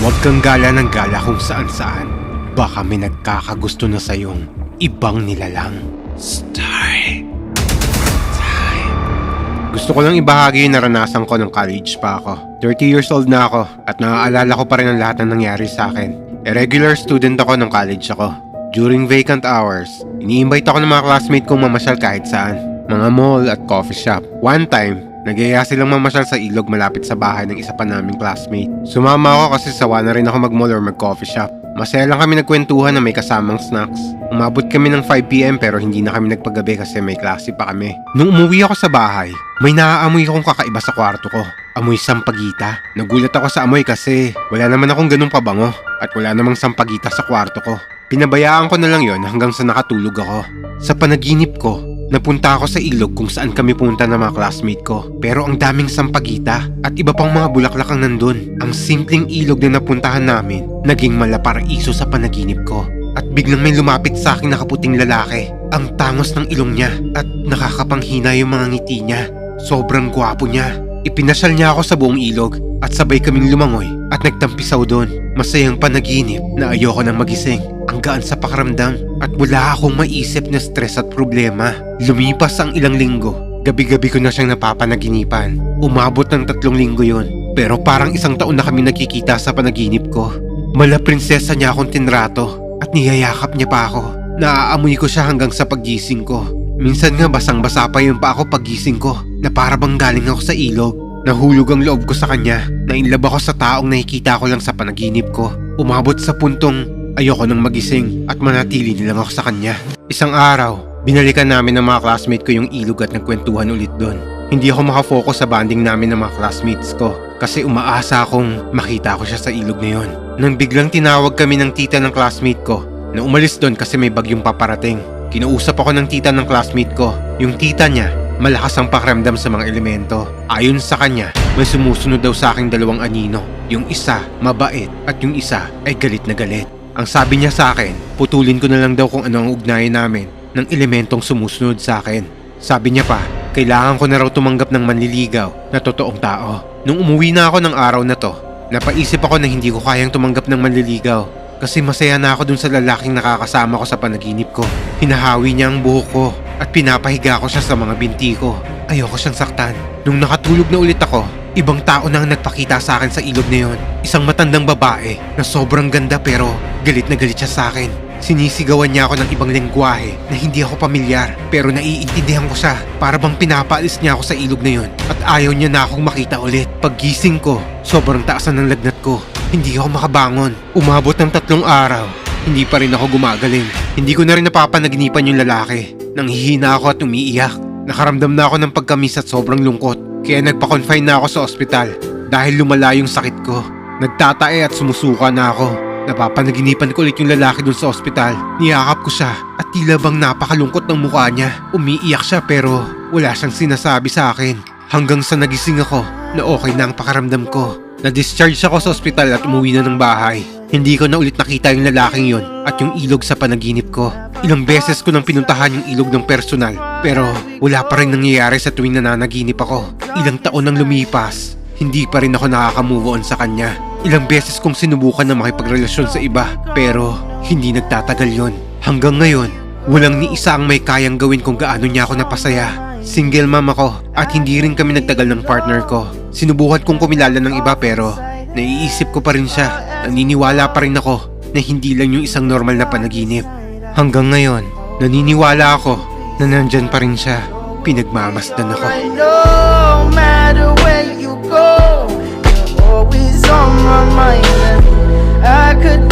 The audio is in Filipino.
Huwag kang gala ng gala kung saan-saan. Baka may nagkakagusto na sa'yong ibang nilalang. Start time. Gusto ko lang ibahagi yung naranasan ko ng college pa ako. 30 years old na ako at naaalala ko pa rin ang lahat ng nangyari sa akin. Regular student ako ng college ako. During vacant hours, ini-invite ako ng mga classmate kong mamasyal kahit saan. Mga mall at coffee shop. One time, nag-iaya silang mamasyal sa ilog malapit sa bahay ng isa pa naming classmate. Sumama ako kasi sawa na rin ako mag-mall or mag-coffee shop. Masaya lang kami nagkwentuhan na may kasamang snacks. Umabot kami ng 5 PM pero hindi na kami nagpagabi kasi may klase pa kami. Nung umuwi ako sa bahay, may naaamoy akong kakaiba sa kwarto ko. Amoy sampagita. Nagulat ako sa amoy kasi wala naman akong ganung pabango at wala namang sampagita sa kwarto ko. Pinabayaan ko na lang yon hanggang sa nakatulog ako. Sa panaginip ko, napunta ako sa ilog kung saan kami punta ng mga classmate ko. Pero ang daming sampagita at iba pang mga bulaklak ang nandun. Ang simpleng ilog na napuntahan namin, naging malaparaiso sa panaginip ko. At biglang may lumapit sa aking nakaputing lalaki. Ang tangos ng ilong niya at nakakapanghina yung mga ngiti niya. Sobrang gwapo niya. Ipinasyal niya ako sa buong ilog at sabay kaming lumangoy at nagtampisaw doon. Masayang panaginip na ayoko nang magising. Ang gaan sa pakaramdam at wala akong maisip na stress at problema. Lumipas ang ilang linggo. Gabi-gabi ko na siyang napapanaginipan. Umabot ng 3 linggo yon. Pero parang 1 taon na kami nagkikita sa panaginip ko. Mala prinsesa niya akong tinrato at niyayakap niya pa ako. Naaamoy ko siya hanggang sa paggising ko. Minsan nga basang-basa pa yung pa ako paggising ko na para bang galing ako sa ilog. Nahulog ang loob ko sa kanya. Nainlove ako sa taong nakikita ko lang sa panaginip ko. Umabot sa puntong ayoko nang magising at manatili nilang ako sa kanya. Isang araw, binalikan namin ng mga classmate ko yung ilog at nagkwentuhan ulit doon. Hindi ako makafocus sa bonding namin ng mga classmates ko kasi umaasa akong makita ko siya sa ilog na yon. Nang biglang tinawag kami ng tita ng classmate ko na umalis doon kasi may bagyong paparating. Kinausap ako ng tita ng classmate ko. Yung tita niya, malakas ang pakiramdam sa mga elemento. Ayon sa kanya, may sumusunod daw sa aking 2 anino. Yung isa, mabait at yung isa ay galit na galit. Ang sabi niya sa akin, putulin ko na lang daw kung ano ang ugnayan namin ng elementong sumusunod sa akin. Sabi niya pa, kailangan ko na raw tumanggap ng manliligaw na totoong tao. Nung umuwi na ako ng araw na to, napaisip ako na hindi ko kayang tumanggap ng manliligaw. Kasi masaya na ako dun sa lalaking nakakasama ko sa panaginip ko. Hinahawi niya ang buhok ko at pinapahiga ko siya sa mga binti ko. Ayoko siyang saktan. Nung nakatulog na ulit ako, ibang tao na ang nagpakita sa akin sa ilog na yon. Isang matandang babae na sobrang ganda pero galit na galit siya sa akin. Sinisigawan niya ako ng ibang lengguwahe na hindi ako pamilyar pero naiintindihan ko siya. Para bang pinapaalis niya ako sa ilog na yon at ayaw niya na akong makita ulit. Paggising ko, sobrang taasan ng lagnat ko. Hindi ako makabangon. Umabot ng 3 araw. Hindi pa rin ako gumagaling. Hindi ko na rin napapanaginipan yung lalaki. Nanghihina ako at umiiyak. Nakaramdam na ako ng pagkamis at sobrang lungkot. Kaya nagpa-confine na ako sa ospital dahil lumala yung sakit ko. Nagtatae at sumusuka na ako. Napapanaginipan ko ulit yung lalaki dun sa ospital. Niyakap ko siya at tila bang napakalungkot ng mukha niya. Umiiyak siya pero wala siyang sinasabi sa akin. Hanggang sa nagising ako na okay na ang pakaramdam ko. Na-discharge ako sa ospital at umuwi na ng bahay. Hindi ko na ulit nakita yung lalaking yon at yung ilog sa panaginip ko. Ilang beses ko nang pinuntahan yung ilog ng personal pero wala pa rin nangyayari sa tuwing nananaginip ako. Ilang taon nang lumipas, hindi pa rin ako nakaka-move on sa kanya. Ilang beses kong sinubukan na makipagrelasyon sa iba pero hindi nagtatagal yon. Hanggang ngayon, walang ni isa ang may kayang gawin kung gaano niya ako napasaya. Single mom ako at hindi rin kami nagtagal ng partner ko. Sinubukan kong kumilala ng iba pero naiisip ko pa rin siya. Naniniwala pa rin ako na hindi lang yung isang normal na panaginip. Hanggang ngayon, naniniwala ako na nandyan pa rin siya. Pinagmamasdan ako. No matter where you go, you're always on my mind. I could